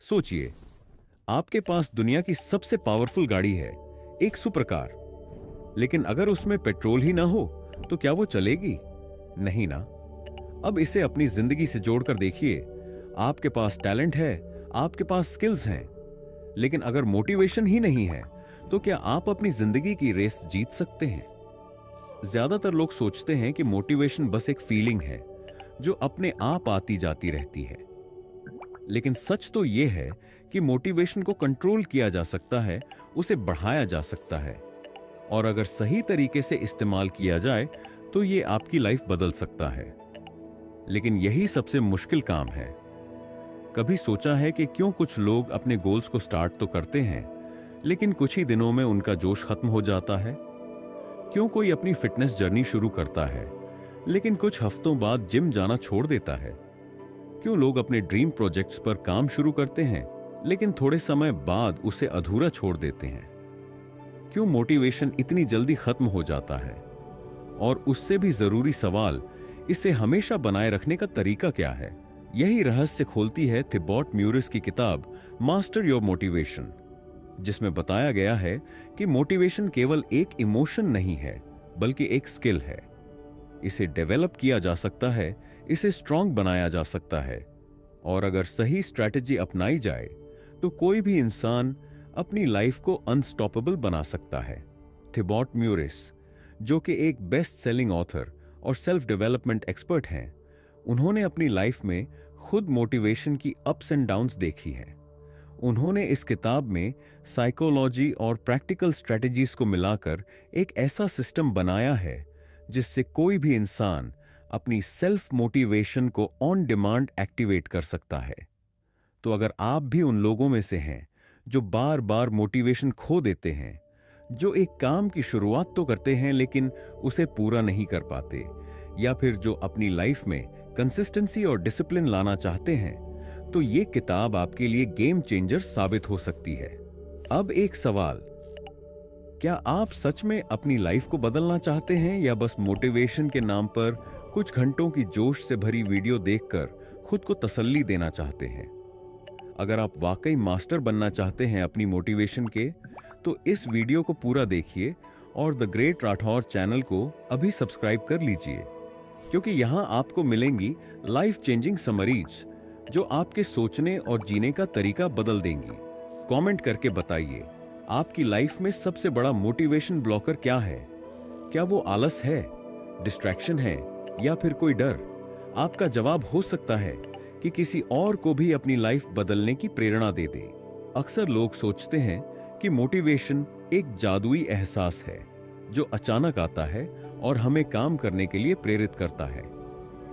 सोचिए, आपके पास दुनिया की सबसे पावरफुल गाड़ी है, एक सुपर कार। लेकिन अगर उसमें पेट्रोल ही ना हो तो क्या वो चलेगी? नहीं ना। अब इसे अपनी जिंदगी से जोड़कर देखिए। आपके पास टैलेंट है, आपके पास स्किल्स हैं, लेकिन अगर मोटिवेशन ही नहीं है तो क्या आप अपनी जिंदगी की रेस जीत सकते हैं? ज्यादातर लोग सोचते हैं कि मोटिवेशन बस एक फीलिंग है जो अपने आप आती जाती रहती है, लेकिन सच तो यह है कि मोटिवेशन को कंट्रोल किया जा सकता है, उसे बढ़ाया जा सकता है, और अगर सही तरीके से इस्तेमाल किया जाए तो यह आपकी लाइफ बदल सकता है। लेकिन यही सबसे मुश्किल काम है। कभी सोचा है कि क्यों कुछ लोग अपने गोल्स को स्टार्ट तो करते हैं, लेकिन कुछ ही दिनों में उनका जोश खत्म हो जाता है? क्यों कोई अपनी फिटनेस जर्नी शुरू करता है, लेकिन कुछ हफ्तों बाद जिम जाना छोड़ देता है? क्यों लोग अपने ड्रीम प्रोजेक्ट्स पर काम शुरू करते हैं, लेकिन थोड़े समय बाद उसे अधूरा छोड़ देते हैं? क्यों मोटिवेशन इतनी जल्दी खत्म हो जाता है? और उससे भी जरूरी सवाल, इसे हमेशा बनाए रखने का तरीका क्या है? यही रहस्य खोलती है थिबॉट म्यूरिस की किताब मास्टर योर मोटिवेशन, जिसमें बताया गया है कि मोटिवेशन केवल एक इमोशन नहीं है, बल्कि एक स्किल है। इसे डेवलप किया जा सकता है, इसे स्ट्रांग बनाया जा सकता है, और अगर सही स्ट्रैटेजी अपनाई जाए तो कोई भी इंसान अपनी लाइफ को अनस्टॉपेबल बना सकता है। थिबॉट म्यूरिस, जो कि एक बेस्ट सेलिंग ऑथर और सेल्फ डेवलपमेंट एक्सपर्ट हैं, उन्होंने अपनी लाइफ में खुद मोटिवेशन की अप्स एंड डाउन्स देखी हैं। उन्होंने इस किताब में साइकोलॉजी और प्रैक्टिकल स्ट्रेटजीज को मिलाकर एक ऐसा सिस्टम बनाया है जिससे कोई भी इंसान अपनी सेल्फ मोटिवेशन को ऑन डिमांड एक्टिवेट कर सकता है। तो अगर आप भी उन लोगों में से हैं जो बार बार मोटिवेशन खो देते हैं, जो एक काम की शुरुआत तो करते हैं लेकिन उसे पूरा नहीं कर पाते, या फिर जो अपनी लाइफ में कंसिस्टेंसी और डिसिप्लिन लाना चाहते हैं, तो ये किताब आपके लिए गेम चेंजर साबित हो सकती है। अब एक सवाल, क्या आप सच में अपनी लाइफ को बदलना चाहते हैं, या बस मोटिवेशन के नाम पर कुछ घंटों की जोश से भरी वीडियो देखकर खुद को तसल्ली देना चाहते हैं? अगर आप वाकई मास्टर बनना चाहते हैं अपनी मोटिवेशन के, तो इस वीडियो को पूरा देखिए और द ग्रेट राठौर चैनल को अभी सब्सक्राइब कर लीजिए, क्योंकि यहां आपको मिलेंगी लाइफ चेंजिंग समरीज जो आपके सोचने और जीने का तरीका बदल देंगी। कमेंट करके बताइए, आपकी लाइफ में सबसे बड़ा मोटिवेशन ब्लॉकर क्या है? क्या वो आलस है, डिस्ट्रैक्शन है, या फिर कोई डर? आपका जवाब हो सकता है कि किसी और को भी अपनी लाइफ बदलने की प्रेरणा दे दे। अक्सर लोग सोचते हैं कि मोटिवेशन एक जादुई एहसास है जो अचानक आता है और हमें काम करने के लिए प्रेरित करता है,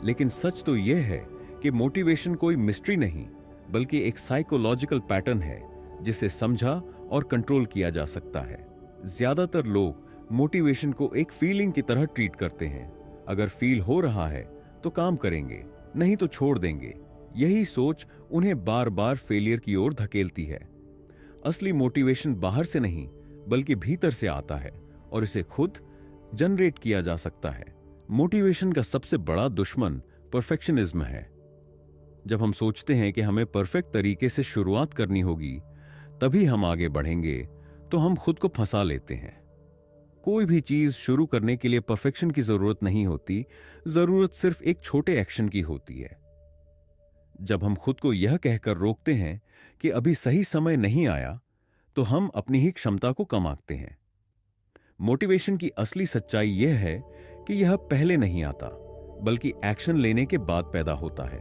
लेकिन सच तो यह है कि मोटिवेशन कोई मिस्ट्री नहीं, बल्कि एक साइकोलॉजिकल पैटर्न है जिसे समझा और कंट्रोल किया जा सकता है। ज्यादातर लोग मोटिवेशन को एक फीलिंग की तरह ट्रीट करते हैं। अगर फील हो रहा है तो काम करेंगे, नहीं तो छोड़ देंगे। यही सोच उन्हें बार बार फेलियर की ओर धकेलती है। असली मोटिवेशन बाहर से नहीं, बल्कि भीतर से आता है, और इसे खुद जनरेट किया जा सकता है। मोटिवेशन का सबसे बड़ा दुश्मन परफेक्शनिज्म है। जब हम सोचते हैं कि हमें परफेक्ट तरीके से शुरुआत करनी होगी, तभी हम आगे बढ़ेंगे, तो हम खुद को फंसा लेते हैं। कोई भी चीज शुरू करने के लिए परफेक्शन की जरूरत नहीं होती, जरूरत सिर्फ एक छोटे एक्शन की होती है। जब हम खुद को यह कहकर रोकते हैं कि अभी सही समय नहीं आया, तो हम अपनी ही क्षमता को कम आंकते हैं। मोटिवेशन की असली सच्चाई यह है कि यह पहले नहीं आता, बल्कि एक्शन लेने के बाद पैदा होता है।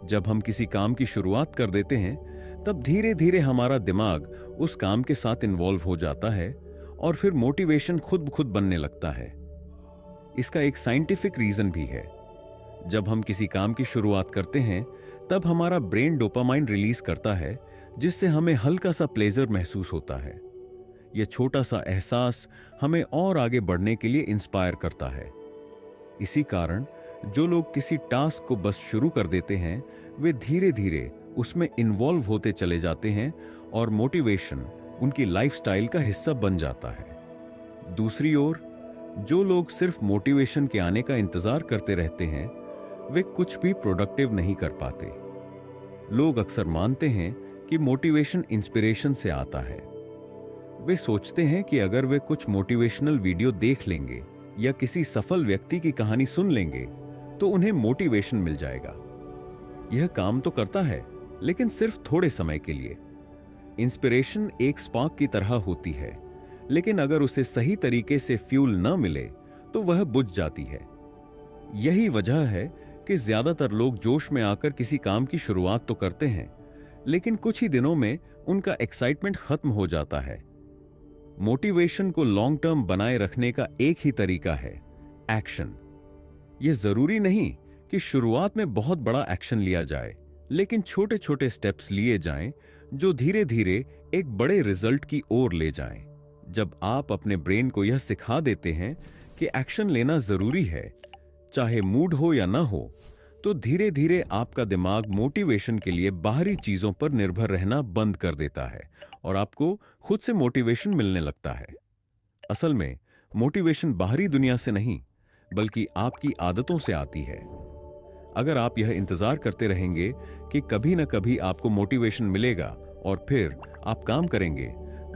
जब हम किसी काम की शुरुआत कर देते हैं, तब धीरे धीरे हमारा दिमाग उस काम के साथ इन्वॉल्व हो जाता है, और फिर मोटिवेशन खुद ब खुद बनने लगता है। इसका एक साइंटिफिक रीजन भी है। जब हम किसी काम की शुरुआत करते हैं, तब हमारा ब्रेन डोपामाइन रिलीज करता है, जिससे हमें हल्का सा प्लेजर महसूस होता है। यह छोटा सा एहसास हमें और आगे बढ़ने के लिए इंस्पायर करता है। इसी कारण जो लोग किसी टास्क को बस शुरू कर देते हैं, वे धीरे धीरे उसमें इन्वॉल्व होते चले जाते हैं, और मोटिवेशन उनकी लाइफस्टाइल का हिस्सा बन जाता है। दूसरी ओर, जो लोग सिर्फ मोटिवेशन के आने का इंतजार करते रहते हैं, वे कुछ भी प्रोडक्टिव नहीं कर पाते। लोग अक्सर मानते हैं कि मोटिवेशन इंस्पिरेशन से आता है। वे सोचते हैं कि अगर वे कुछ मोटिवेशनल वीडियो देख लेंगे या किसी सफल व्यक्ति की कहानी सुन लेंगे तो उन्हें मोटिवेशन मिल जाएगा। यह काम तो करता है, लेकिन सिर्फ थोड़े समय के लिए। इंस्पिरेशन एक स्पार्क की तरह होती है, लेकिन अगर उसे सही तरीके से फ्यूल न मिले तो वह बुझ जाती है। यही वजह है कि ज्यादातर लोग जोश में आकर किसी काम की शुरुआत तो करते हैं, लेकिन कुछ ही दिनों में उनका एक्साइटमेंट खत्म हो जाता है। मोटिवेशन को लॉन्ग टर्म बनाए रखने का एक ही तरीका है, एक्शन। यह जरूरी नहीं कि शुरुआत में बहुत बड़ा एक्शन लिया जाए, लेकिन छोटे छोटे स्टेप्स लिए जाएं जो धीरे धीरे एक बड़े रिजल्ट की ओर ले जाएं। जब आप अपने ब्रेन को यह सिखा देते हैं कि एक्शन लेना जरूरी है, चाहे मूड हो या ना हो, तो धीरे धीरे आपका दिमाग मोटिवेशन के लिए बाहरी चीजों पर निर्भर रहना बंद कर देता है और आपको खुद से मोटिवेशन मिलने लगता है। असल में मोटिवेशन बाहरी दुनिया से नहीं, बल्कि आपकी आदतों से आती है। अगर आप यह इंतजार करते रहेंगे कि कभी ना कभी आपको मोटिवेशन मिलेगा और फिर आप काम करेंगे,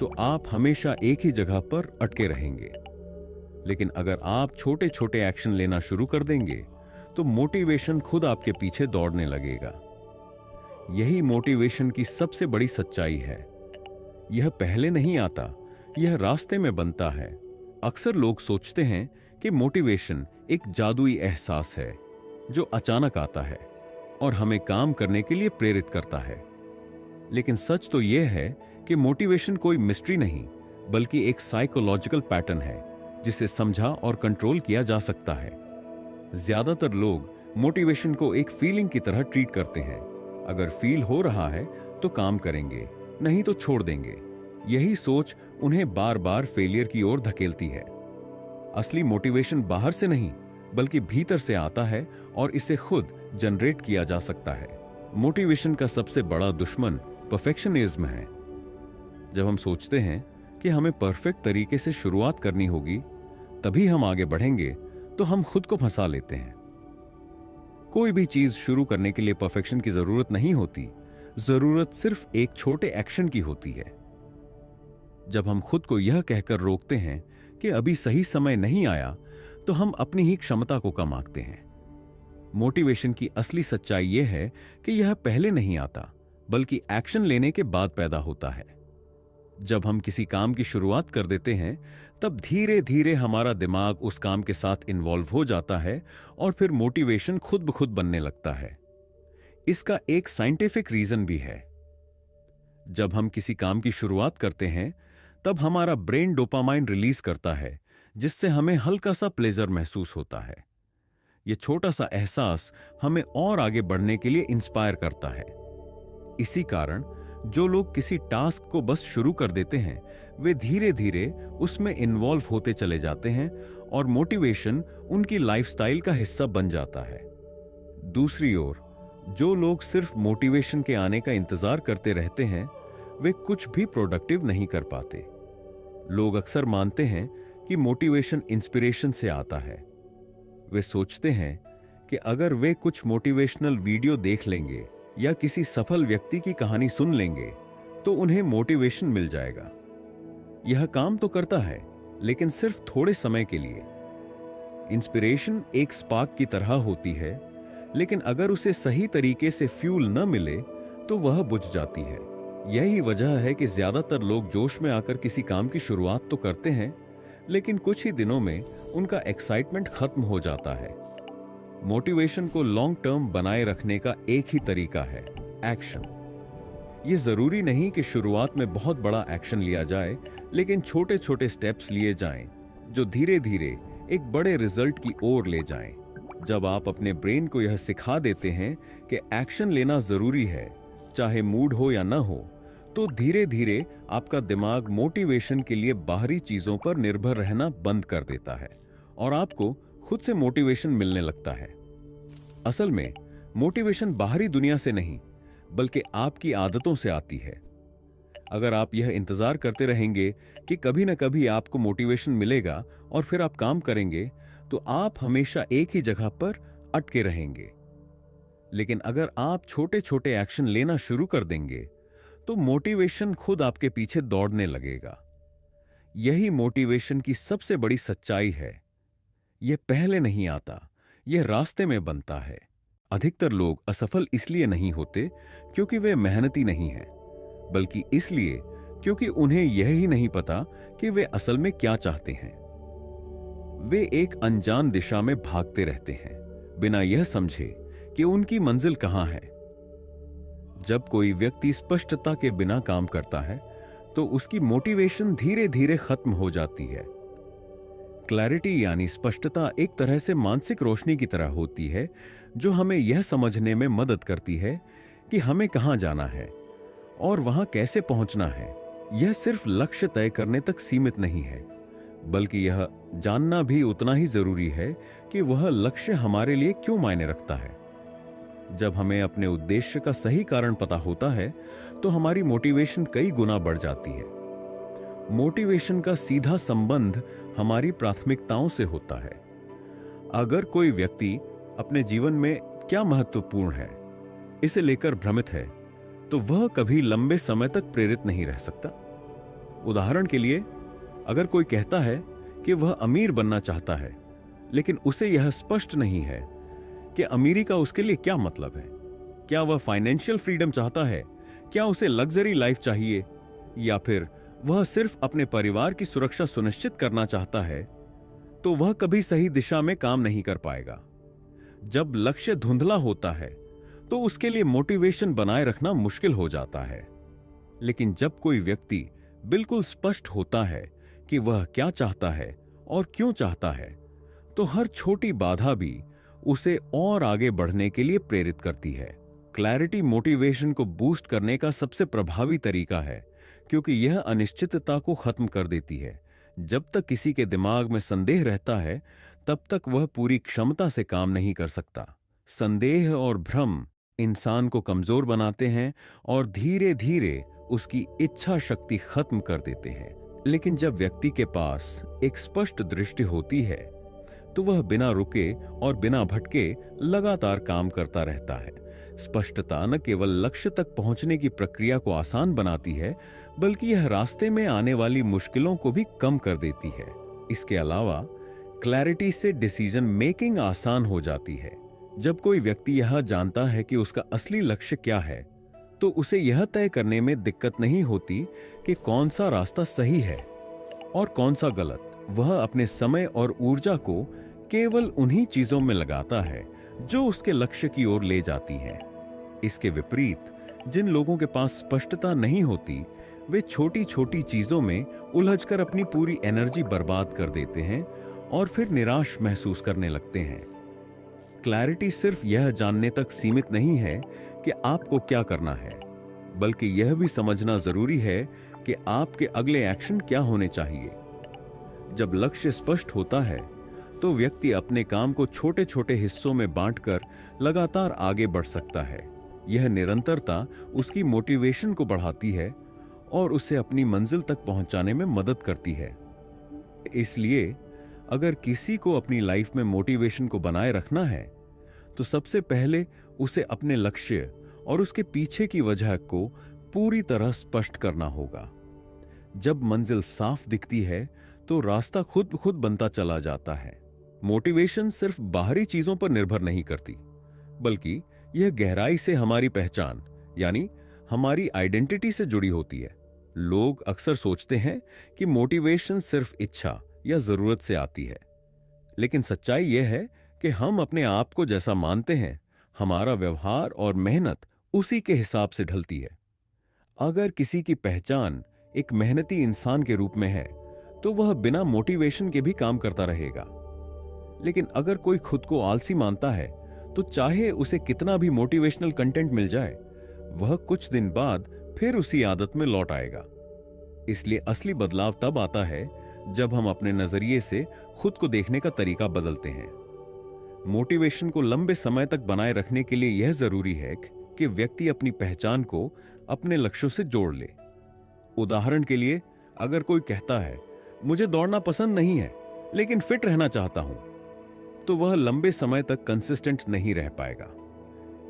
तो आप हमेशा एक ही जगह पर अटके रहेंगे। लेकिन अगर आप छोटे छोटे एक्शन लेना शुरू कर देंगे तो मोटिवेशन खुद आपके पीछे दौड़ने लगेगा। यही मोटिवेशन की सबसे बड़ी सच्चाई है। यह पहले नहीं आता, यह रास्ते में बनता है। अक्सर लोग सोचते हैं कि मोटिवेशन एक जादुई एहसास है जो अचानक आता है और हमें काम करने के लिए प्रेरित करता है। लेकिन सच तो यह है कि मोटिवेशन कोई मिस्ट्री नहीं, बल्कि एक साइकोलॉजिकल पैटर्न है जिसे समझा और कंट्रोल किया जा सकता है। ज्यादातर लोग मोटिवेशन को एक फीलिंग की तरह ट्रीट करते हैं। अगर फील हो रहा है तो काम करेंगे, नहीं तो छोड़ देंगे। यही सोच उन्हें बार बार फेलियर की ओर धकेलती है। असली मोटिवेशन बाहर से नहीं, बल्कि भीतर से आता है और इसे खुद जनरेट किया जा सकता है। मोटिवेशन का सबसे बड़ा दुश्मन परफेक्शनिज्म है। जब हम सोचते हैं कि हमें परफेक्ट तरीके से शुरुआत करनी होगी, तभी हम आगे बढ़ेंगे, तो हम खुद को फंसा लेते हैं। कोई भी चीज शुरू करने के लिए परफेक्शन की जरूरत नहीं होती, जरूरत सिर्फ एक छोटे एक्शन की होती है। जब हम खुद को यह कहकर रोकते हैं कि अभी सही समय नहीं आया, तो हम अपनी ही क्षमता को कम आंकते हैं। मोटिवेशन की असली सच्चाई यह है कि यह पहले नहीं आता, बल्कि एक्शन लेने के बाद पैदा होता है। जब हम किसी काम की शुरुआत कर देते हैं, तब धीरे धीरे हमारा दिमाग उस काम के साथ इन्वॉल्व हो जाता है और फिर मोटिवेशन खुद ब खुद बनने लगता है। इसका एक साइंटिफिक रीजन भी है। जब हम किसी काम की शुरुआत करते हैं, तब हमारा ब्रेन डोपामाइन रिलीज करता है, जिससे हमें हल्का सा प्लेजर महसूस होता है। यह छोटा सा एहसास हमें और आगे बढ़ने के लिए इंस्पायर करता है। इसी कारण जो लोग किसी टास्क को बस शुरू कर देते हैं, वे धीरे धीरे उसमें इन्वॉल्व होते चले जाते हैं और मोटिवेशन उनकी लाइफस्टाइल का हिस्सा बन जाता है। दूसरी ओर, जो लोग सिर्फ मोटिवेशन के आने का इंतजार करते रहते हैं, वे कुछ भी प्रोडक्टिव नहीं कर पाते। लोग अक्सर मानते हैं कि मोटिवेशन इंस्पिरेशन से आता है। वे सोचते हैं कि अगर वे कुछ मोटिवेशनल वीडियो देख लेंगे या किसी सफल व्यक्ति की कहानी सुन लेंगे, तो उन्हें मोटिवेशन मिल जाएगा। यह काम तो करता है, लेकिन सिर्फ थोड़े समय के लिए। इंस्पिरेशन एक स्पार्क की तरह होती है, लेकिन अगर उसे सही तरीके से फ्यूल न मिले तो वह बुझ जाती है। यही वजह है कि ज्यादातर लोग जोश में आकर किसी काम की शुरुआत तो करते हैं, लेकिन कुछ ही दिनों में उनका एक्साइटमेंट खत्म हो जाता है। मोटिवेशन को लॉन्ग टर्म बनाए रखने का एक ही तरीका है, एक्शन। यह जरूरी नहीं कि शुरुआत में बहुत बड़ा एक्शन लिया जाए, लेकिन छोटे छोटे स्टेप्स लिए जाएं, जो धीरे धीरे एक बड़े रिजल्ट की ओर ले जाएं। जब आप अपने ब्रेन को यह सिखा देते हैं कि एक्शन लेना जरूरी है, चाहे मूड हो या ना हो, तो धीरे धीरे आपका दिमाग मोटिवेशन के लिए बाहरी चीजों पर निर्भर रहना बंद कर देता है और आपको खुद से मोटिवेशन मिलने लगता है। असल में मोटिवेशन बाहरी दुनिया से नहीं, बल्कि आपकी आदतों से आती है। अगर आप यह इंतजार करते रहेंगे कि कभी ना कभी आपको मोटिवेशन मिलेगा और फिर आप काम करेंगे, तो आप हमेशा एक ही जगह पर अटके रहेंगे। लेकिन अगर आप छोटे छोटे एक्शन लेना शुरू कर देंगे, तो मोटिवेशन खुद आपके पीछे दौड़ने लगेगा। यही मोटिवेशन की सबसे बड़ी सच्चाई है। यह पहले नहीं आता, यह रास्ते में बनता है। अधिकतर लोग असफल इसलिए नहीं होते क्योंकि वे मेहनती नहीं हैं, बल्कि इसलिए क्योंकि उन्हें यह ही नहीं पता कि वे असल में क्या चाहते हैं। वे एक अनजान दिशा में भागते रहते हैं, बिना यह समझे कि उनकी मंजिल कहां है। जब कोई व्यक्ति स्पष्टता के बिना काम करता है, तो उसकी मोटिवेशन धीरे धीरे खत्म हो जाती है। क्लैरिटी यानी स्पष्टता एक तरह से मानसिक रोशनी की तरह होती है, जो हमें यह समझने में मदद करती है कि हमें कहां जाना है और वहां कैसे पहुंचना है। यह सिर्फ लक्ष्य तय करने तक सीमित नहीं है, बल्कि यह जानना भी उतना ही जरूरी है कि वह लक्ष्य हमारे लिए क्यों मायने रखता है। जब हमें अपने उद्देश्य का सही कारण पता होता है, तो हमारी मोटिवेशन कई गुना बढ़ जाती है। मोटिवेशन का सीधा संबंध हमारी प्राथमिकताओं से होता है। अगर कोई व्यक्ति अपने जीवन में क्या महत्वपूर्ण है, इसे लेकर भ्रमित है, तो वह कभी लंबे समय तक प्रेरित नहीं रह सकता। उदाहरण के लिए, अगर कोई कहता है कि वह अमीर बनना चाहता है, लेकिन उसे यह स्पष्ट नहीं है कि अमीरी का उसके लिए क्या मतलब है। क्या वह फाइनेंशियल फ्रीडम चाहता है? क्या उसे लग्जरी लाइफ चाहिए? या फिर वह सिर्फ अपने परिवार की सुरक्षा सुनिश्चित करना चाहता है? तो वह कभी सही दिशा में काम नहीं कर पाएगा। जब लक्ष्य धुंधला होता है, तो उसके लिए मोटिवेशन बनाए रखना मुश्किल हो जाता है। लेकिन जब कोई व्यक्ति बिल्कुल स्पष्ट होता है कि वह क्या चाहता है और क्यों चाहता है, तो हर छोटी बाधा भी उसे और आगे बढ़ने के लिए प्रेरित करती है। क्लैरिटी मोटिवेशन को बूस्ट करने का सबसे प्रभावी तरीका है, क्योंकि यह अनिश्चितता को खत्म कर देती है। जब तक किसी के दिमाग में संदेह रहता है, तब तक वह पूरी क्षमता से काम नहीं कर सकता। संदेह और भ्रम इंसान को कमजोर बनाते हैं और धीरे धीरे उसकी इच्छा शक्ति खत्म कर देते हैं। लेकिन जब व्यक्ति के पास एक स्पष्ट दृष्टि होती है, तो वह बिना रुके और बिना भटके लगातार काम करता रहता है। स्पष्टता न केवल लक्ष्य तक पहुंचने की प्रक्रिया को आसान बनाती है, बल्कि यह रास्ते में आने वाली मुश्किलों को भी कम कर देती है। इसके अलावा क्लैरिटी से डिसीजन मेकिंग आसान हो जाती है। जब कोई व्यक्ति यह जानता है कि उसका असली लक्ष्य क्या है, तो उसे यह तय करने में दिक्कत नहीं होती कि कौन सा रास्ता सही है और कौन सा गलत। वह अपने समय और ऊर्जा को केवल उन्हीं चीजों में लगाता है जो उसके लक्ष्य की ओर ले जाती हैं। इसके विपरीत, जिन लोगों के पास स्पष्टता नहीं होती, वे छोटी छोटी चीजों में उलझकर अपनी पूरी एनर्जी बर्बाद कर देते हैं और फिर निराश महसूस करने लगते हैं। क्लैरिटी सिर्फ यह जानने तक सीमित नहीं है कि आपको क्या करना है, बल्कि यह भी समझना जरूरी है कि आपके अगले एक्शन क्या होने चाहिए। जब लक्ष्य स्पष्ट होता है, तो व्यक्ति अपने काम को छोटे छोटे हिस्सों में बांटकर लगातार आगे बढ़ सकता है। यह निरंतरता उसकी मोटिवेशन को बढ़ाती है और उसे अपनी मंजिल तक पहुंचाने में मदद करती है। इसलिए अगर किसी को अपनी लाइफ में मोटिवेशन को बनाए रखना है, तो सबसे पहले उसे अपने लक्ष्य और उसके पीछे की वजह को पूरी तरह स्पष्ट करना होगा। जब मंजिल साफ दिखती है, तो रास्ता खुद खुद बनता चला जाता है। मोटिवेशन सिर्फ बाहरी चीजों पर निर्भर नहीं करती, बल्कि यह गहराई से हमारी पहचान यानी हमारी आइडेंटिटी से जुड़ी होती है। लोग अक्सर सोचते हैं कि मोटिवेशन सिर्फ इच्छा या जरूरत से आती है, लेकिन सच्चाई यह है कि हम अपने आप को जैसा मानते हैं, हमारा व्यवहार और मेहनत उसी के हिसाब से ढलती है। अगर किसी की पहचान एक मेहनती इंसान के रूप में है, तो वह बिना मोटिवेशन के भी काम करता रहेगा। लेकिन अगर कोई खुद को आलसी मानता है, तो चाहे उसे कितना भी मोटिवेशनल कंटेंट मिल जाए, वह कुछ दिन बाद फिर उसी आदत में लौट आएगा। इसलिए असली बदलाव तब आता है जब हम अपने नजरिए से खुद को देखने का तरीका बदलते हैं। मोटिवेशन को लंबे समय तक बनाए रखने के लिए यह जरूरी है कि व्यक्ति अपनी पहचान को अपने लक्ष्यों से जोड़ ले। उदाहरण के लिए, अगर कोई कहता है, मुझे दौड़ना पसंद नहीं है लेकिन फिट रहना चाहता हूं, तो वह लंबे समय तक कंसिस्टेंट नहीं रह पाएगा।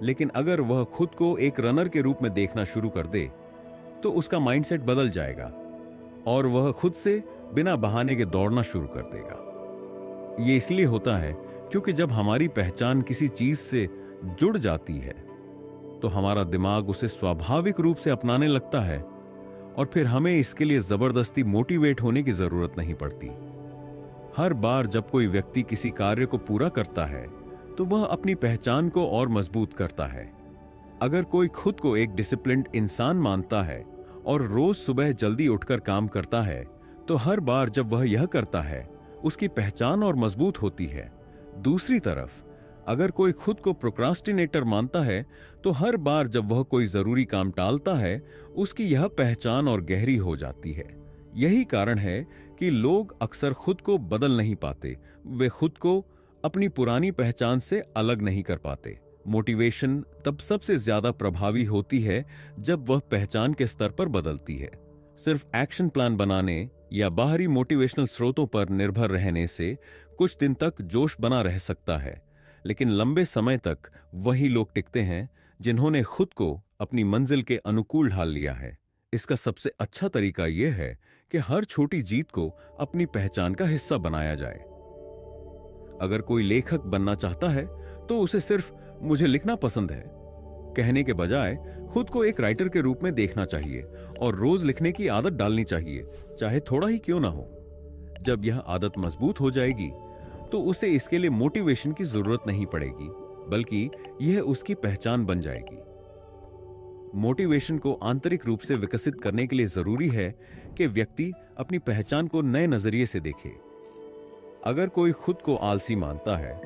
लेकिन अगर वह खुद को एक रनर के रूप में देखना शुरू कर दे, तो उसका माइंडसेट बदल जाएगा और वह खुद से बिना बहाने के दौड़ना शुरू कर देगा। यह इसलिए होता है क्योंकि जब हमारी पहचान किसी चीज से जुड़ जाती है तो हमारा दिमाग उसे स्वाभाविक रूप से अपनाने लगता है और फिर हमें इसके लिए जबरदस्ती मोटिवेट होने की जरूरत नहीं पड़ती। हर बार जब कोई व्यक्ति किसी कार्य को पूरा करता है तो वह अपनी पहचान को और मजबूत करता है। अगर कोई खुद को एक डिसिप्लिन्ड इंसान मानता है और रोज सुबह जल्दी उठकर काम करता है तो हर बार जब वह यह करता है उसकी पहचान और मजबूत होती है। दूसरी तरफ अगर कोई खुद को प्रोक्रास्टिनेटर मानता है तो हर बार जब वह कोई जरूरी काम टालता है उसकी यह पहचान और गहरी हो जाती है। यही कारण है कि लोग अक्सर खुद को बदल नहीं पाते, वे खुद को अपनी पुरानी पहचान से अलग नहीं कर पाते। मोटिवेशन तब सबसे ज्यादा प्रभावी होती है जब वह पहचान के स्तर पर बदलती है। सिर्फ एक्शन प्लान बनाने या बाहरी मोटिवेशनल स्रोतों पर निर्भर रहने से कुछ दिन तक जोश बना रह सकता है, लेकिन लंबे समय तक वही लोग टिकते हैं जिन्होंने खुद को अपनी मंजिल के अनुकूल ढाल लिया है। इसका सबसे अच्छा तरीका यह है कि हर छोटी जीत को अपनी पहचान का हिस्सा बनाया जाए। अगर कोई लेखक बनना चाहता है तो उसे सिर्फ मुझे लिखना पसंद है कहने के बजाय खुद को एक राइटर के रूप में देखना चाहिए और रोज लिखने की आदत डालनी चाहिए, चाहे थोड़ा ही क्यों ना हो। जब यह आदत मजबूत हो जाएगी तो उसे इसके लिए मोटिवेशन की जरूरत नहीं पड़ेगी, बल्कि यह उसकी पहचान बन जाएगी। मोटिवेशन को आंतरिक रूप से विकसित करने के लिए जरूरी है कि व्यक्ति अपनी पहचान को नए नजरिए से देखे। अगर कोई खुद को आलसी मानता है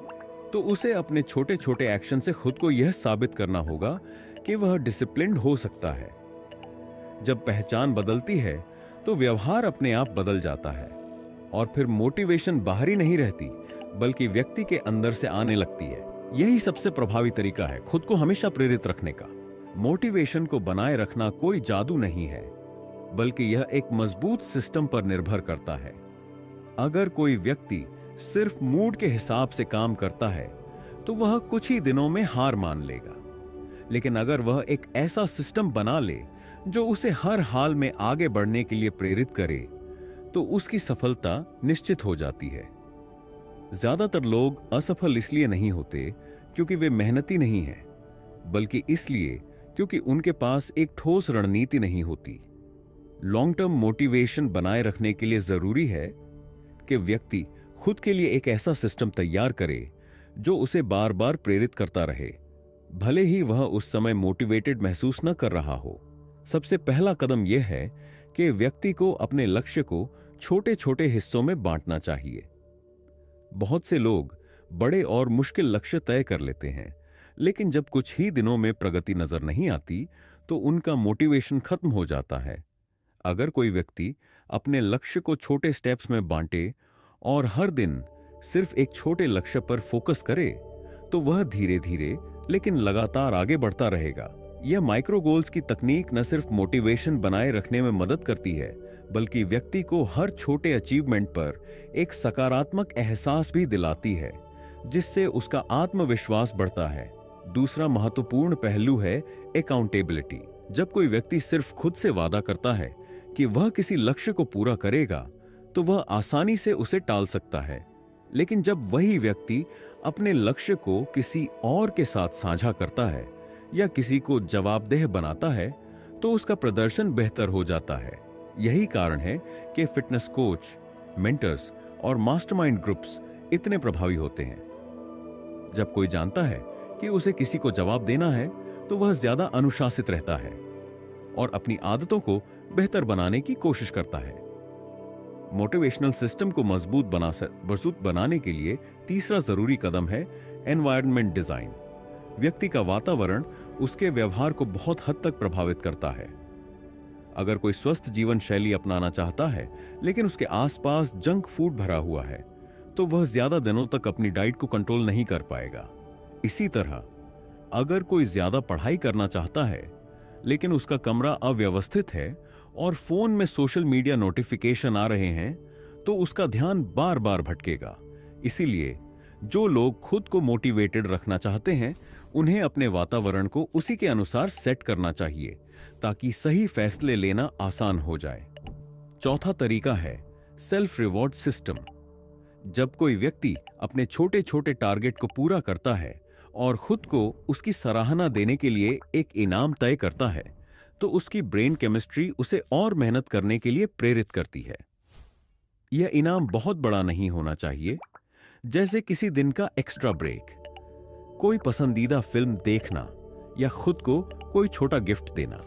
तो उसे अपने छोटे छोटे एक्शन से खुद को यह साबित करना होगा कि वह डिसिप्लिन्ड हो सकता है। जब पहचान बदलती है तो व्यवहार अपने आप बदल जाता है और फिर मोटिवेशन बाहरी नहीं रहती बल्कि व्यक्ति के अंदर से आने लगती है। यही सबसे प्रभावी तरीका है खुद को हमेशा प्रेरित रखने का। मोटिवेशन को बनाए रखना कोई जादू नहीं है, बल्कि यह एक मजबूत सिस्टम पर निर्भर करता है। अगर कोई व्यक्ति सिर्फ मूड के हिसाब से काम करता है तो वह कुछ ही दिनों में हार मान लेगा, लेकिन अगर वह एक ऐसा सिस्टम बना ले जो उसे हर हाल में आगे बढ़ने के लिए प्रेरित करे तो उसकी सफलता निश्चित हो जाती है। ज्यादातर लोग असफल इसलिए नहीं होते क्योंकि वे मेहनती नहीं हैं, बल्कि इसलिए क्योंकि उनके पास एक ठोस रणनीति नहीं होती। लॉन्ग टर्म मोटिवेशन बनाए रखने के लिए जरूरी है कि व्यक्ति खुद के लिए एक ऐसा सिस्टम तैयार करे जो उसे बार बार प्रेरित करता रहे, भले ही वह उस समय मोटिवेटेड महसूस न कर रहा हो। सबसे पहला कदम यह है कि व्यक्ति को अपने लक्ष्य को छोटे छोटे हिस्सों में बांटना चाहिए। बहुत से लोग बड़े और मुश्किल लक्ष्य तय कर लेते हैं, लेकिन जब कुछ ही दिनों में प्रगति नजर नहीं आती तो उनका मोटिवेशन खत्म हो जाता है। अगर कोई व्यक्ति अपने लक्ष्य को छोटे स्टेप्स में बांटे और हर दिन सिर्फ एक छोटे लक्ष्य पर फोकस करे तो वह धीरे धीरे लेकिन लगातार आगे बढ़ता रहेगा। यह माइक्रो गोल्स की तकनीक न सिर्फ मोटिवेशन बनाए रखने में मदद करती है, बल्कि व्यक्ति को हर छोटे अचीवमेंट पर एक सकारात्मक एहसास भी दिलाती है, जिससे उसका आत्मविश्वास बढ़ता है। दूसरा महत्वपूर्ण पहलू है अकाउंटेबिलिटी। जब कोई व्यक्ति सिर्फ खुद से वादा करता है कि वह किसी लक्ष्य को पूरा करेगा तो वह आसानी से उसे टाल सकता है, लेकिन जब वही व्यक्ति अपने लक्ष्य को किसी और के साथ साझा करता है या किसी को जवाबदेह बनाता है तो उसका प्रदर्शन बेहतर हो जाता है। यही कारण है कि फिटनेस कोच, मेंटर्स और मास्टरमाइंड ग्रुप्स इतने प्रभावी होते हैं। जब कोई जानता है कि उसे किसी को जवाब देना है तो वह ज्यादा अनुशासित रहता है और अपनी आदतों को बेहतर बनाने की कोशिश करता है। मोटिवेशनल सिस्टम को मजबूत बनाने के लिए तीसरा जरूरी कदम है एनवायरनमेंट डिजाइन। व्यक्ति का वातावरण उसके व्यवहार को बहुत हद तक प्रभावित करता है। अगर कोई स्वस्थ जीवन शैली अपनाना चाहता है लेकिन उसके आसपास जंक फूड भरा हुआ है तो वह ज्यादा दिनों तक अपनी डाइट को कंट्रोल नहीं कर पाएगा। इसी तरह अगर कोई ज्यादा पढ़ाई करना चाहता है लेकिन उसका कमरा अव्यवस्थित है और फोन में सोशल मीडिया नोटिफिकेशन आ रहे हैं तो उसका ध्यान बार बार भटकेगा। इसीलिए जो लोग खुद को मोटिवेटेड रखना चाहते हैं उन्हें अपने वातावरण को उसी के अनुसार सेट करना चाहिए, ताकि सही फैसले लेना आसान हो जाए। चौथा तरीका है सेल्फ रिवॉर्ड सिस्टम। जब कोई व्यक्ति अपने छोटे छोटे टारगेट को पूरा करता है और खुद को उसकी सराहना देने के लिए एक इनाम तय करता है, तो उसकी ब्रेन केमिस्ट्री उसे और मेहनत करने के लिए प्रेरित करती है। यह इनाम बहुत बड़ा नहीं होना चाहिए, जैसे किसी दिन का एक्स्ट्रा ब्रेक, कोई पसंदीदा फिल्म देखना या खुद को कोई छोटा गिफ्ट देना।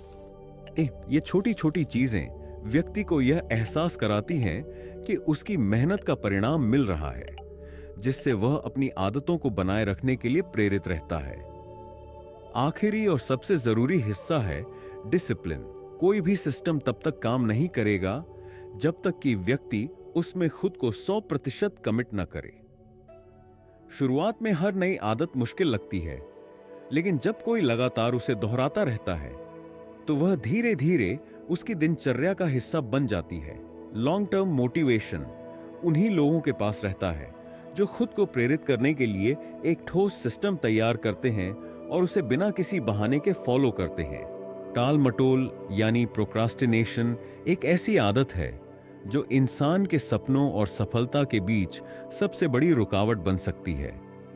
ये छोटी छोटी चीजें व्यक्ति को यह एहसास कराती हैं कि उसकी मेहनत का परिणाम मिल रहा है, जिससे वह अपनी आदतों को बनाए रखने के लिए प्रेरित रहता है। आखिरी और सबसे जरूरी हिस्सा है डिसिप्लिन। कोई भी सिस्टम तब तक काम नहीं करेगा जब तक कि व्यक्ति उसमें खुद को 100% कमिट न करे। शुरुआत में हर नई आदत मुश्किल लगती है, लेकिन जब कोई लगातार उसे दोहराता रहता है तो वह धीरे धीरे उसकी दिनचर्या का हिस्सा बन जाती है। लॉन्ग टर्म मोटिवेशन उन्हीं लोगों के पास रहता है जो खुद को प्रेरित करने के लिए एक ठोस सिस्टम तैयार करते हैं और उसे बिना किसी बहाने के फॉलो करते हैं। टाल मटोल यानी प्रोक्रास्टिनेशन एक ऐसी आदत है जो इंसान के सपनों और सफलता के बीच सबसे बड़ी रुकावट बन सकती है।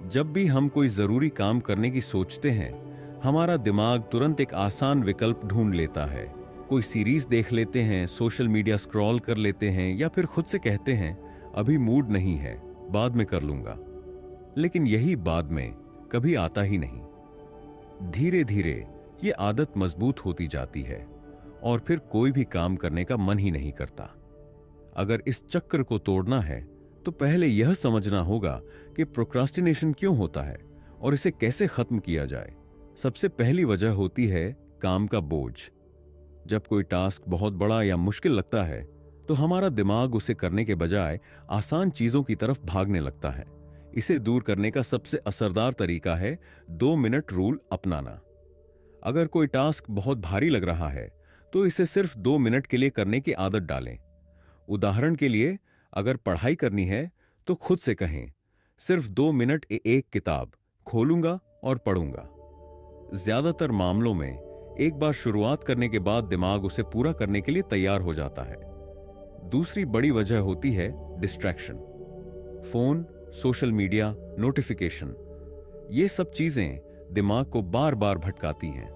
जब भी हम कोई जरूरी काम करने की सोचते हैं, हमारा दिमाग तुरंत एक आसान विकल्प ढूंढ लेता है। कोई सीरीज देख लेते हैं, सोशल मीडिया स्क्रॉल कर लेते हैं या फिर खुद से कहते हैं अभी मूड नहीं है, बाद में कर लूंगा। लेकिन यही बाद में कभी आता ही नहीं। धीरे धीरे ये आदत मजबूत होती जाती है और फिर कोई भी काम करने का मन ही नहीं करता। अगर इस चक्र को तोड़ना है तो पहले यह समझना होगा कि प्रोक्रास्टिनेशन क्यों होता है और इसे कैसे खत्म किया जाए। सबसे पहली वजह होती है काम का बोझ। जब कोई टास्क बहुत बड़ा या मुश्किल लगता है तो हमारा दिमाग उसे करने के बजाय आसान चीजों की तरफ भागने लगता है। इसे दूर करने का सबसे असरदार तरीका है 2 मिनट रूल अपनाना। अगर कोई टास्क बहुत भारी लग रहा है तो इसे सिर्फ 2 मिनट के लिए करने की आदत डालें। उदाहरण के लिए, अगर पढ़ाई करनी है तो खुद से कहें सिर्फ 2 मिनट एक किताब खोलूंगा और पढ़ूंगा। ज्यादातर मामलों में एक बार शुरुआत करने के बाद दिमाग उसे पूरा करने के लिए तैयार हो जाता है। दूसरी बड़ी वजह होती है distraction. Phone, social media, notification, ये सब चीजें दिमाग को बार बार भटकाती हैं।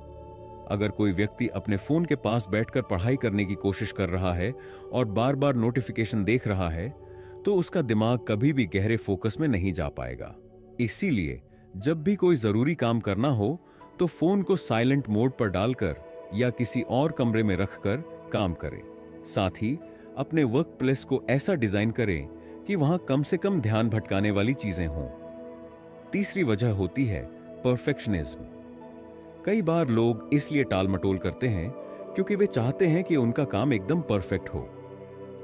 अगर कोई व्यक्ति अपने फोन के पास बैठकर पढ़ाई करने की कोशिश कर रहा है और बार बार नोटिफिकेशन देख रहा है, तो उसका दिमाग कभी भी गहरे फोकस में नहीं जा पाएगा। इसीलिए जब भी कोई जरूरी काम करना हो तो फोन को साइलेंट मोड पर डालकर या किसी और कमरे में रखकर काम करें। साथ ही अपने वर्क प्लेस को ऐसा डिजाइन करें कि वहां कम से कम ध्यान भटकाने वाली चीजें हों। तीसरी वजह होती है परफेक्शनिज्म। कई बार लोग इसलिए टाल मटोल करते हैं क्योंकि वे चाहते हैं कि उनका काम एकदम परफेक्ट हो।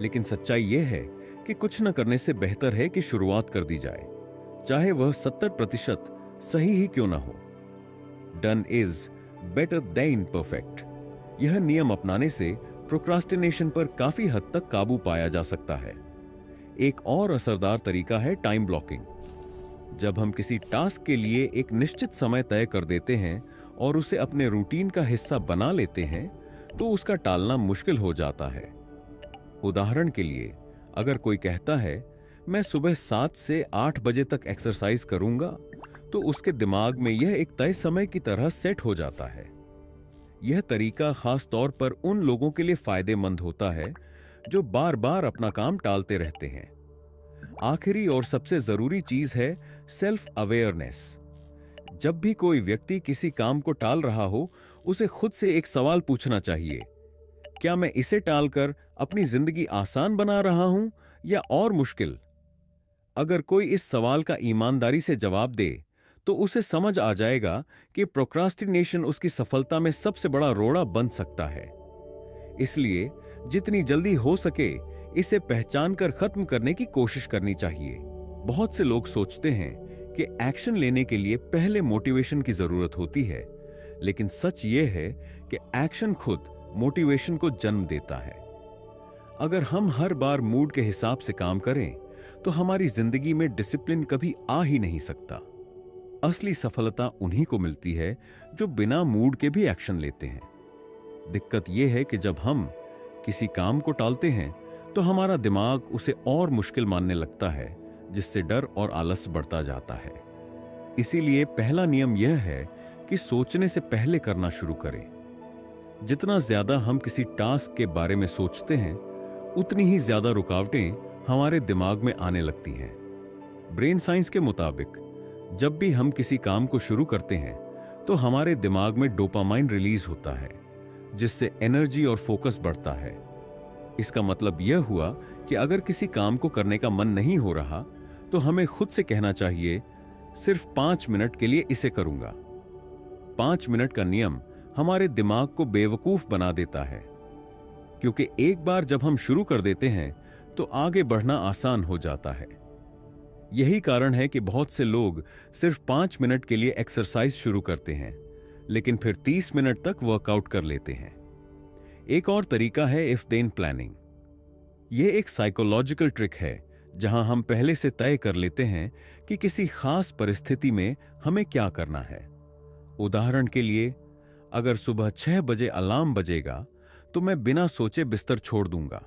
लेकिन सच्चाई यह है कि कुछ न करने से बेहतर है कि शुरुआत कर दी जाए, चाहे वह 70% सही ही क्यों ना हो। Done is better than perfect. यह नियम अपनाने से प्रोक्रास्टिनेशन पर काफी हद तक काबू पाया जा सकता है। एक और असरदार तरीका है टाइम ब्लॉकिंग। जब हम किसी टास्क के लिए एक निश्चित समय तय कर देते हैं और उसे अपने रूटीन का हिस्सा बना लेते हैं, तो उसका टालना मुश्किल हो जाता है। उदाहरण के लिए, अगर कोई कहता है मैं सुबह 7 से 8 बजे तक एक्सरसाइज करूंगा, तो उसके दिमाग में यह एक तय समय की तरह सेट हो जाता है। यह तरीका खास तौर पर उन लोगों के लिए फायदेमंद होता है जो बार बार अपना काम टालते रहते हैं। आखिरी और सबसे जरूरी चीज है सेल्फ अवेयरनेस। जब भी कोई व्यक्ति किसी काम को टाल रहा हो, उसे खुद से एक सवाल पूछना चाहिए, क्या मैं इसे टालकर अपनी जिंदगी आसान बना रहा हूं या और मुश्किल? अगर कोई इस सवाल का ईमानदारी से जवाब दे तो उसे समझ आ जाएगा कि प्रोक्रास्टिनेशन उसकी सफलता में सबसे बड़ा रोड़ा बन सकता है। इसलिए जितनी जल्दी हो सके इसे पहचान कर खत्म करने की कोशिश करनी चाहिए। बहुत से लोग सोचते हैं कि एक्शन लेने के लिए पहले मोटिवेशन की जरूरत होती है, लेकिन सच ये है कि एक्शन खुद मोटिवेशन को जन्म देता है। अगर हम हर बार मूड के हिसाब से काम करें तो हमारी जिंदगी में डिसिप्लिन कभी आ ही नहीं सकता। असली सफलता उन्हीं को मिलती है जो बिना मूड के भी एक्शन लेते हैं। दिक्कत यह है कि जब हम किसी काम को टालते हैं तो हमारा दिमाग उसे और मुश्किल मानने लगता है, जिससे डर और आलस बढ़ता जाता है। इसीलिए पहला नियम यह है कि सोचने से पहले करना शुरू करें। जितना ज्यादा हम किसी टास्क के बारे में सोचते हैं, उतनी ही ज्यादा रुकावटें हमारे दिमाग में आने लगती हैं। ब्रेन साइंस के मुताबिक जब भी हम किसी काम को शुरू करते हैं तो हमारे दिमाग में डोपामाइन रिलीज होता है, जिससे एनर्जी और फोकस बढ़ता है। इसका मतलब यह हुआ कि अगर किसी काम को करने का मन नहीं हो रहा तो हमें खुद से कहना चाहिए, सिर्फ 5 मिनट के लिए इसे करूंगा। 5 मिनट का नियम हमारे दिमाग को बेवकूफ बना देता है, क्योंकि एक बार जब हम शुरू कर देते हैं तो आगे बढ़ना आसान हो जाता है। यही कारण है कि बहुत से लोग सिर्फ 5 मिनट के लिए एक्सरसाइज शुरू करते हैं, लेकिन फिर 30 मिनट तक वर्कआउट कर लेते हैं। एक और तरीका है इफ देन प्लानिंग। यह एक साइकोलॉजिकल ट्रिक है जहां हम पहले से तय कर लेते हैं कि किसी खास परिस्थिति में हमें क्या करना है। उदाहरण के लिए, अगर सुबह 6 बजे अलार्म बजेगा तो मैं बिना सोचे बिस्तर छोड़ दूंगा,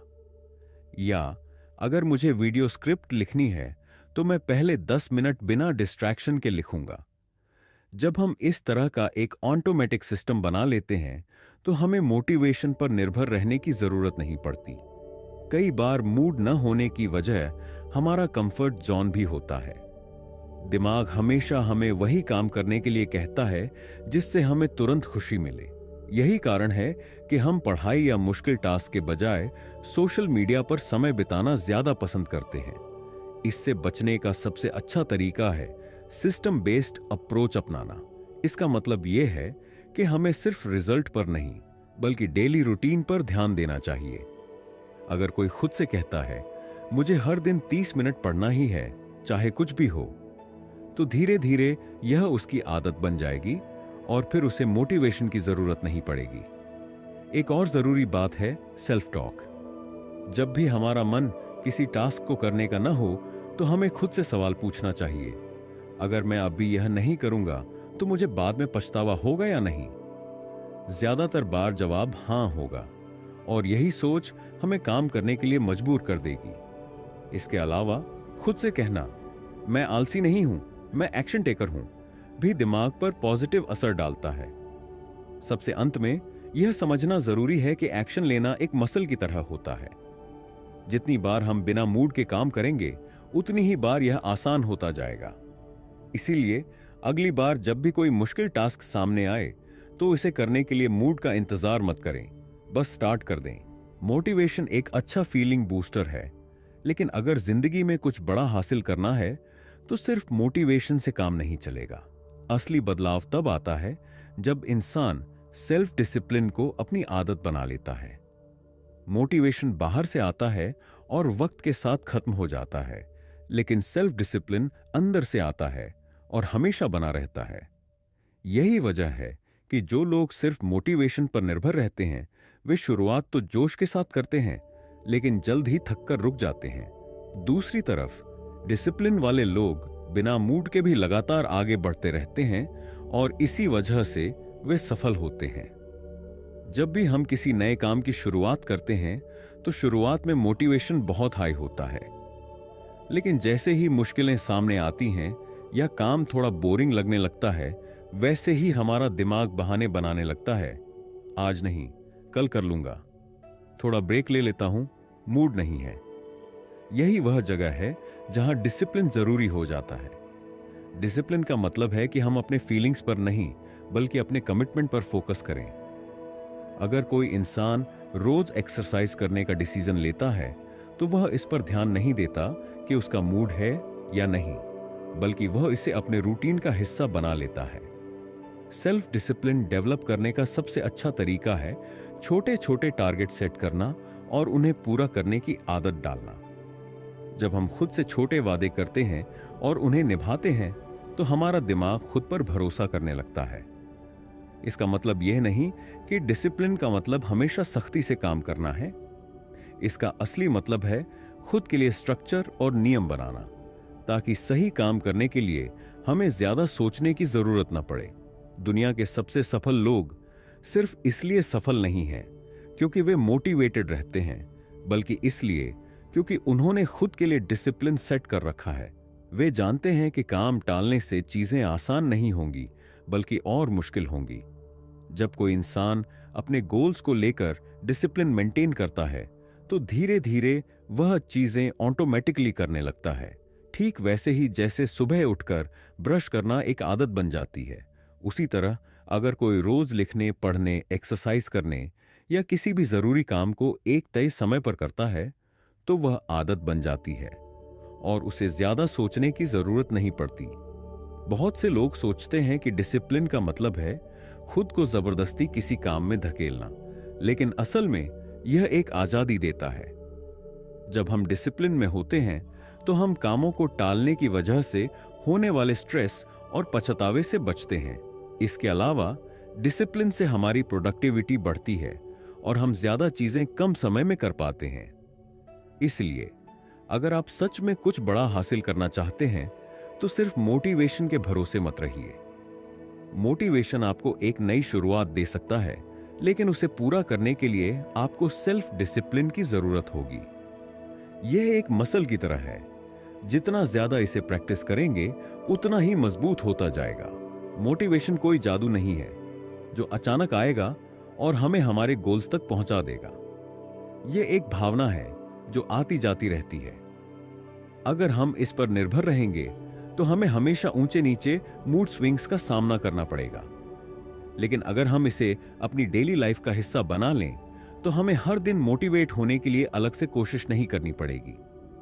या अगर मुझे वीडियो स्क्रिप्ट लिखनी है तो मैं पहले 10 मिनट बिना डिस्ट्रैक्शन के लिखूंगा। जब हम इस तरह का एक ऑटोमेटिक सिस्टम बना लेते हैं तो हमें मोटिवेशन पर निर्भर रहने की जरूरत नहीं पड़ती। कई बार मूड न होने की वजह हमारा कंफर्ट जोन भी होता है। दिमाग हमेशा हमें वही काम करने के लिए कहता है जिससे हमें तुरंत खुशी मिले। यही कारण है कि हम पढ़ाई या मुश्किल टास्क के बजाय सोशल मीडिया पर समय बिताना ज्यादा पसंद करते हैं। इससे बचने का सबसे अच्छा तरीका है सिस्टम बेस्ड अप्रोच अपनाना। इसका मतलब यह है कि हमें सिर्फ रिजल्ट पर नहीं, बल्कि डेली रूटीन पर ध्यान देना चाहिए। अगर कोई खुद से कहता है, मुझे हर दिन 30 मिनट पढ़ना ही है, चाहे कुछ भी हो, तो धीरे धीरे यह उसकी आदत बन जाएगी और फिर उसे मोटिवेशन की जरूरत नहीं पड़ेगी। एक और जरूरी बात है सेल्फ टॉक। जब भी हमारा मन किसी टास्क को करने का ना हो तो हमें खुद से सवाल पूछना चाहिए, अगर मैं अभी यह नहीं करूंगा तो मुझे बाद में पछतावा होगा या नहीं। ज्यादातर बार जवाब हां होगा, और यही सोच हमें काम करने के लिए मजबूर कर देगी। इसके अलावा खुद से कहना, मैं आलसी नहीं हूं, मैं एक्शन टेकर हूं, भी दिमाग पर पॉजिटिव असर डालता है। सबसे अंत में यह समझना जरूरी है कि एक्शन लेना एक मसल की तरह होता है। जितनी बार हम बिना मूड के काम करेंगे, उतनी ही बार यह आसान होता जाएगा। इसीलिए अगली बार जब भी कोई मुश्किल टास्क सामने आए तो इसे करने के लिए मूड का इंतजार मत करें, बस स्टार्ट कर दें। मोटिवेशन एक अच्छा फीलिंग बूस्टर है, लेकिन अगर जिंदगी में कुछ बड़ा हासिल करना है तो सिर्फ मोटिवेशन से काम नहीं चलेगा। असली बदलाव तब आता है जब इंसान सेल्फ डिसिप्लिन को अपनी आदत बना लेता है। मोटिवेशन बाहर से आता है और वक्त के साथ खत्म हो जाता है, लेकिन सेल्फ डिसिप्लिन अंदर से आता है और हमेशा बना रहता है। यही वजह है कि जो लोग सिर्फ मोटिवेशन पर निर्भर रहते हैं, वे शुरुआत तो जोश के साथ करते हैं, लेकिन जल्द ही थककर रुक जाते हैं। दूसरी तरफ डिसिप्लिन वाले लोग बिना मूड के भी लगातार आगे बढ़ते रहते हैं, और इसी वजह से वे सफल होते हैं। जब भी हम किसी नए काम की शुरुआत करते हैं तो शुरुआत में मोटिवेशन बहुत हाई होता है, लेकिन जैसे ही मुश्किलें सामने आती हैं या काम थोड़ा बोरिंग लगने लगता है, वैसे ही हमारा दिमाग बहाने बनाने लगता है। आज नहीं, कल कर लूंगा, थोड़ा ब्रेक ले लेता हूं, मूड नहीं है। यही वह जगह है जहां डिसिप्लिन जरूरी हो जाता है। डिसिप्लिन का मतलब है कि हम अपने फीलिंग्स पर नहीं, बल्कि अपने कमिटमेंट पर फोकस करें। अगर कोई इंसान रोज एक्सरसाइज करने का डिसीजन लेता है तो वह इस पर ध्यान नहीं देता कि उसका मूड है या नहीं, बल्कि वह इसे अपने रूटीन का हिस्सा बना लेता है। सेल्फ डिसिप्लिन डेवलप करने का सबसे अच्छा तरीका है छोटे छोटे टारगेट सेट करना और उन्हें पूरा करने की आदत डालना। जब हम खुद से छोटे वादे करते हैं और उन्हें निभाते हैं तो हमारा दिमाग खुद पर भरोसा करने लगता है। इसका मतलब यह नहीं कि डिसिप्लिन का मतलब हमेशा सख्ती से काम करना है। इसका असली मतलब है खुद के लिए स्ट्रक्चर और नियम बनाना, ताकि सही काम करने के लिए हमें ज्यादा सोचने की जरूरत न पड़े। दुनिया के सबसे सफल लोग सिर्फ इसलिए सफल नहीं हैं क्योंकि वे मोटिवेटेड रहते हैं, बल्कि इसलिए क्योंकि उन्होंने खुद के लिए डिसिप्लिन सेट कर रखा है। वे जानते हैं कि काम टालने से चीजें आसान नहीं होंगी, बल्कि और मुश्किल होंगी। जब कोई इंसान अपने गोल्स को लेकर डिसिप्लिन मेंटेन करता है तो धीरे धीरे वह चीजें ऑटोमेटिकली करने लगता है। ठीक वैसे ही जैसे सुबह उठकर ब्रश करना एक आदत बन जाती है, उसी तरह अगर कोई रोज लिखने, पढ़ने, एक्सरसाइज करने या किसी भी जरूरी काम को एक तय समय पर करता है तो वह आदत बन जाती है और उसे ज्यादा सोचने की जरूरत नहीं पड़ती। बहुत से लोग सोचते हैं कि डिसिप्लिन का मतलब है खुद को जबरदस्ती किसी काम में धकेलना, लेकिन असल में यह एक आजादी देता है। जब हम डिसिप्लिन में होते हैं तो हम कामों को टालने की वजह से होने वाले स्ट्रेस और पछतावे से बचते हैं। इसके अलावा डिसिप्लिन से हमारी प्रोडक्टिविटी बढ़ती है और हम ज्यादा चीजें कम समय में कर पाते हैं। इसलिए अगर आप सच में कुछ बड़ा हासिल करना चाहते हैं तो सिर्फ मोटिवेशन के भरोसे मत रहिए। मोटिवेशन आपको एक नई शुरुआत दे सकता है, लेकिन उसे पूरा करने के लिए आपको सेल्फ डिसिप्लिन की जरूरत होगी। यह एक मसल की तरह है, जितना ज्यादा इसे प्रैक्टिस करेंगे उतना ही मजबूत होता जाएगा। मोटिवेशन कोई जादू नहीं है जो अचानक आएगा और हमें हमारे गोल्स तक पहुंचा देगा। यह एक भावना है जो आती जाती रहती है। अगर हम इस पर निर्भर रहेंगे तो हमें हमेशा ऊंचे नीचे मूड स्विंग्स का सामना करना पड़ेगा। लेकिन अगर हम इसे अपनी डेली लाइफ का हिस्सा बना लें तो हमें हर दिन मोटिवेट होने के लिए अलग से कोशिश नहीं करनी पड़ेगी।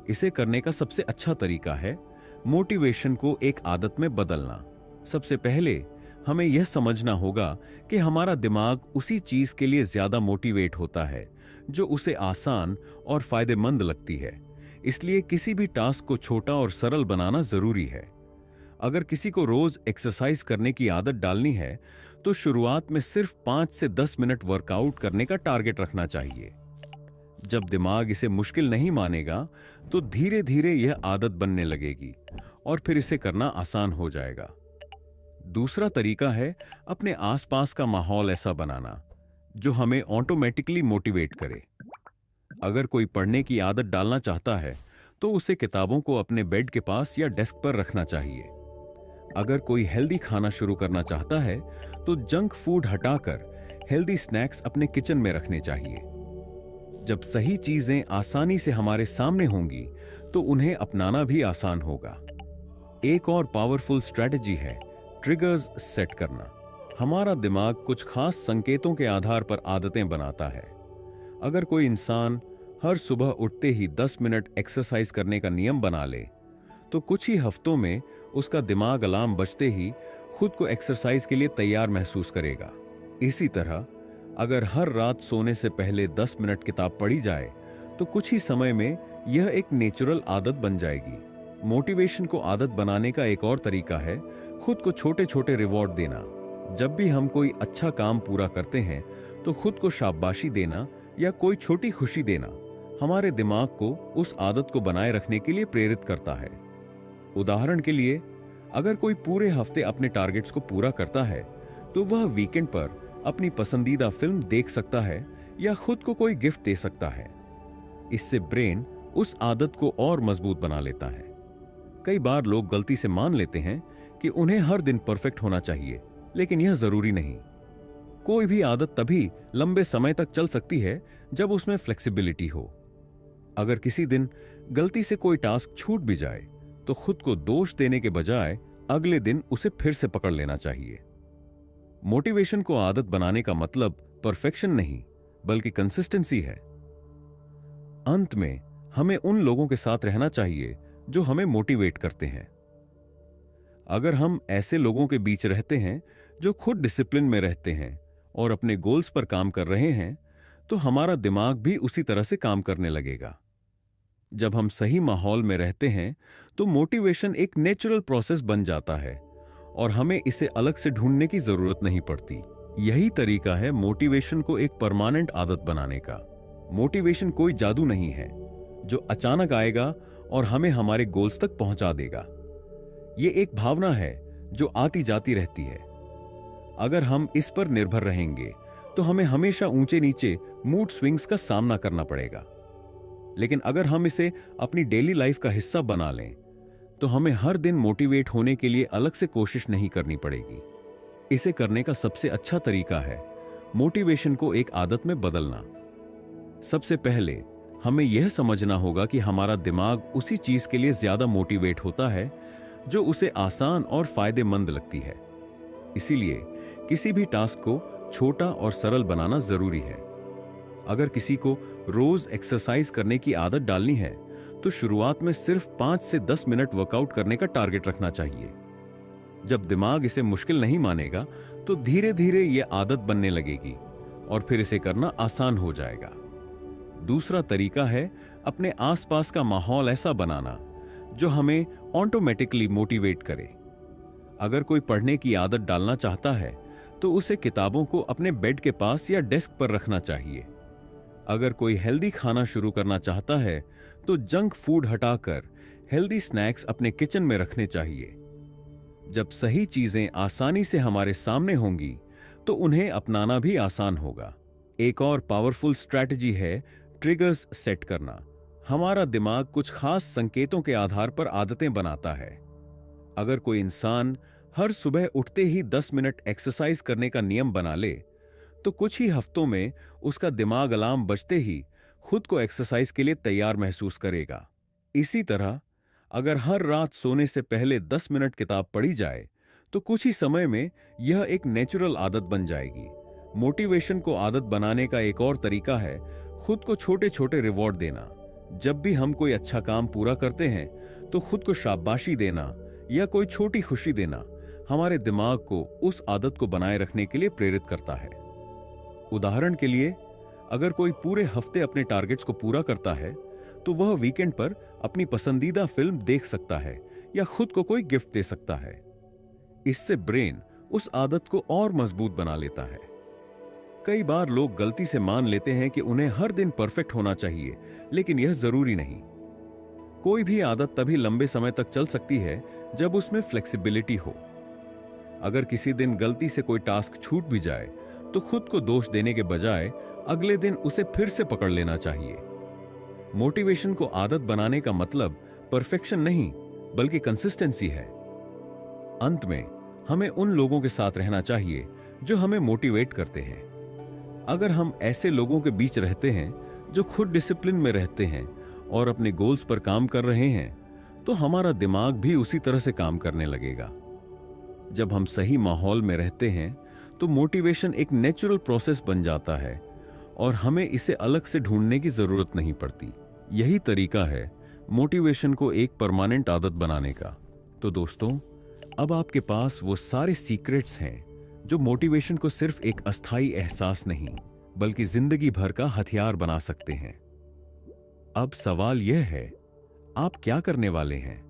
इसे करने का सबसे अच्छा तरीका है मोटिवेशन को एक आदत में बदलना। सबसे पहले हमें यह समझना होगा कि हमारा दिमाग उसी चीज के लिए ज्यादा मोटिवेट होता है जो उसे आसान और फायदेमंद लगती है। इसलिए किसी भी टास्क को छोटा और सरल बनाना जरूरी है। अगर किसी को रोज एक्सरसाइज करने की आदत डालनी है तो शुरुआत में सिर्फ 5 से 10 मिनट वर्कआउट करने का टारगेट रखना चाहिए। जब दिमाग इसे मुश्किल नहीं मानेगा तो धीरे धीरे यह आदत बनने लगेगी और फिर इसे करना आसान हो जाएगा। दूसरा तरीका है अपने आसपास का माहौल ऐसा बनाना जो हमें ऑटोमेटिकली मोटिवेट करे। अगर कोई पढ़ने की आदत डालना चाहता है तो उसे किताबों को अपने बेड के पास या डेस्क पर रखना चाहिए। अगर कोई हेल्दी खाना शुरू करना चाहता है तो जंक फूड हटाकर हेल्दी स्नैक्स अपने किचन में रखने चाहिए। जब सही चीजें आसानी से हमारे सामने होंगी तो उन्हें अपनाना भी आसान होगा। एक और पावरफुल स्ट्रेटजी है ट्रिगर्स सेट करना। हमारा दिमाग कुछ खास संकेतों के आधार पर आदतें बनाता है। अगर कोई इंसान हर सुबह उठते ही 10 मिनट एक्सरसाइज करने का नियम बना ले तो कुछ ही हफ्तों में उसका दिमाग अलार्म बजते ही खुद को एक्सरसाइज के लिए तैयार महसूस करेगा। इसी तरह अगर हर रात सोने से पहले 10 मिनट किताब पढ़ी जाए तो कुछ ही समय में यह एक नेचुरल आदत बन जाएगी। मोटिवेशन को आदत बनाने का एक और तरीका है खुद को छोटे छोटे रिवॉर्ड देना। जब भी हम कोई अच्छा काम पूरा करते हैं तो खुद को शाबाशी देना या कोई छोटी खुशी देना हमारे दिमाग को उस आदत को बनाए रखने के लिए प्रेरित करता है। उदाहरण के लिए, अगर कोई पूरे हफ्ते अपने टारगेट्स को पूरा करता है तो वह वीकेंड पर अपनी पसंदीदा फिल्म देख सकता है या खुद को कोई गिफ्ट दे सकता है। इससे ब्रेन उस आदत को और मजबूत बना लेता है। कई बार लोग गलती से मान लेते हैं कि उन्हें हर दिन परफेक्ट होना चाहिए, लेकिन यह जरूरी नहीं। कोई भी आदत तभी लंबे समय तक चल सकती है जब उसमें फ्लेक्सिबिलिटी हो। अगर किसी दिन गलती से कोई टास्क छूट भी जाए तो खुद को दोष देने के बजाय अगले दिन उसे फिर से पकड़ लेना चाहिए। मोटिवेशन को आदत बनाने का मतलब परफेक्शन नहीं, बल्कि कंसिस्टेंसी है। अंत में हमें उन लोगों के साथ रहना चाहिए जो हमें मोटिवेट करते हैं। अगर हम ऐसे लोगों के बीच रहते हैं जो खुद डिसिप्लिन में रहते हैं और अपने गोल्स पर काम कर रहे हैं तो हमारा दिमाग भी उसी तरह से काम करने लगेगा। जब हम सही माहौल में रहते हैं तो मोटिवेशन एक नेचुरल प्रोसेस बन जाता है और हमें इसे अलग से ढूंढने की जरूरत नहीं पड़ती। यही तरीका है मोटिवेशन को एक परमानेंट आदत बनाने का। मोटिवेशन कोई जादू नहीं है जो अचानक आएगा और हमें हमारे गोल्स तक पहुंचा देगा। यह एक भावना है जो आती जाती रहती है। अगर हम इस पर निर्भर रहेंगे तो हमें हमेशा ऊंचे नीचे मूड स्विंग्स का सामना करना पड़ेगा। लेकिन अगर हम इसे अपनी डेली लाइफ का हिस्सा बना लें तो हमें हर दिन मोटिवेट होने के लिए अलग से कोशिश नहीं करनी पड़ेगी। इसे करने का सबसे अच्छा तरीका है मोटिवेशन को एक आदत में बदलना। सबसे पहले हमें यह समझना होगा कि हमारा दिमाग उसी चीज के लिए ज्यादा मोटिवेट होता है जो उसे आसान और फायदेमंद लगती है। इसीलिए किसी भी टास्क को छोटा और सरल बनाना जरूरी है। अगर किसी को रोज एक्सरसाइज करने की आदत डालनी है तो शुरुआत में सिर्फ 5 से 10 मिनट वर्कआउट करने का टारगेट रखना चाहिए। जब दिमाग इसे मुश्किल नहीं मानेगा तो धीरे धीरे यह आदत बनने लगेगी और फिर इसे करना आसान हो जाएगा। दूसरा तरीका है अपने आसपास का माहौल ऐसा बनाना जो हमें ऑटोमेटिकली मोटिवेट करे। अगर कोई पढ़ने की आदत डालना चाहता है तो उसे किताबों को अपने बेड के पास या डेस्क पर रखना चाहिए। अगर कोई हेल्दी खाना शुरू करना चाहता है तो जंक फूड हटाकर हेल्दी स्नैक्स अपने किचन में रखने चाहिए। जब सही चीजें आसानी से हमारे सामने होंगी तो उन्हें अपनाना भी आसान होगा। एक और पावरफुल स्ट्रैटेजी है ट्रिगर्स सेट करना। हमारा दिमाग कुछ खास संकेतों के आधार पर आदतें बनाता है। अगर कोई इंसान हर सुबह उठते ही 10 मिनट एक्सरसाइज करने का नियम बना ले तो कुछ ही हफ्तों में उसका दिमाग अलार्म बजते ही खुद को एक्सरसाइज के लिए तैयार महसूस करेगा। इसी तरह अगर हर रात सोने से पहले 10 मिनट किताब पढ़ी जाए तो कुछ ही समय में यह एक नेचुरल आदत बन जाएगी। मोटिवेशन को आदत बनाने का एक और तरीका है खुद को छोटे छोटे रिवॉर्ड देना। जब भी हम कोई अच्छा काम पूरा करते हैं तो खुद को शाबाशी देना या कोई छोटी खुशी देना हमारे दिमाग को उस आदत को बनाए रखने के लिए प्रेरित करता है। उदाहरण के लिए अगर कोई पूरे हफ्ते अपने टारगेट्स को पूरा करता है तो वह वीकेंड पर अपनी पसंदीदा फिल्म देख सकता है या खुद को कोई गिफ्ट दे सकता है। इससे ब्रेन उस आदत को और मजबूत बना लेता है। कई बार लोग गलती से मान लेते हैं कि उन्हें हर दिन परफेक्ट होना चाहिए, लेकिन यह जरूरी नहीं। कोई भी आदत तभी लंबे समय तक चल सकती है जब उसमें फ्लेक्सिबिलिटी हो। अगर किसी दिन गलती से कोई टास्क छूट भी जाए तो खुद को दोष देने के बजाय अगले दिन उसे फिर से पकड़ लेना चाहिए। मोटिवेशन को आदत बनाने का मतलब परफेक्शन नहीं बल्कि कंसिस्टेंसी है। अंत में हमें उन लोगों के साथ रहना चाहिए जो हमें मोटिवेट करते हैं। अगर हम ऐसे लोगों के बीच रहते हैं जो खुद डिसिप्लिन में रहते हैं और अपने गोल्स पर काम कर रहे हैं तो हमारा दिमाग भी उसी तरह से काम करने लगेगा। जब हम सही माहौल में रहते हैं तो मोटिवेशन एक नेचुरल प्रोसेस बन जाता है और हमें इसे अलग से ढूंढने की जरूरत नहीं पड़ती। यही तरीका है मोटिवेशन को एक परमानेंट आदत बनाने का। तो दोस्तों, अब आपके पास वो सारे सीक्रेट्स हैं जो मोटिवेशन को सिर्फ एक अस्थायी एहसास नहीं बल्कि जिंदगी भर का हथियार बना सकते हैं। अब सवाल यह है, आप क्या करने वाले हैं?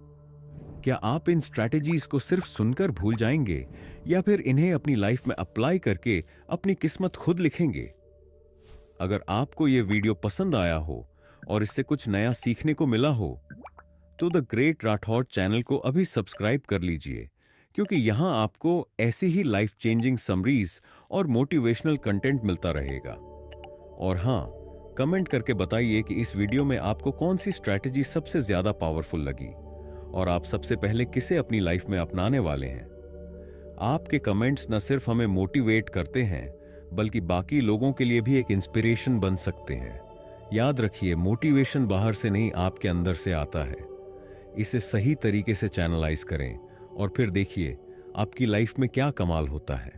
क्या आप इन स्ट्रैटेजीज को सिर्फ सुनकर भूल जाएंगे या फिर इन्हें अपनी लाइफ में अप्लाई करके अपनी किस्मत खुद लिखेंगे? अगर आपको यह वीडियो पसंद आया हो और इससे कुछ नया सीखने को मिला हो तो द ग्रेट राठौड़ चैनल को अभी सब्सक्राइब कर लीजिए, क्योंकि यहां आपको ऐसी ही लाइफ चेंजिंग समरीज और मोटिवेशनल कंटेंट मिलता रहेगा। और हां, कमेंट करके बताइए कि इस वीडियो में आपको कौन सी स्ट्रैटेजी सबसे ज्यादा पावरफुल लगी और आप सबसे पहले किसे अपनी लाइफ में अपनाने वाले हैं। आपके कमेंट्स न सिर्फ हमें मोटिवेट करते हैं बल्कि बाकी लोगों के लिए भी एक इंस्पिरेशन बन सकते हैं। याद रखिए, मोटिवेशन बाहर से नहीं आपके अंदर से आता है। इसे सही तरीके से चैनलाइज करें और फिर देखिए आपकी लाइफ में क्या कमाल होता है।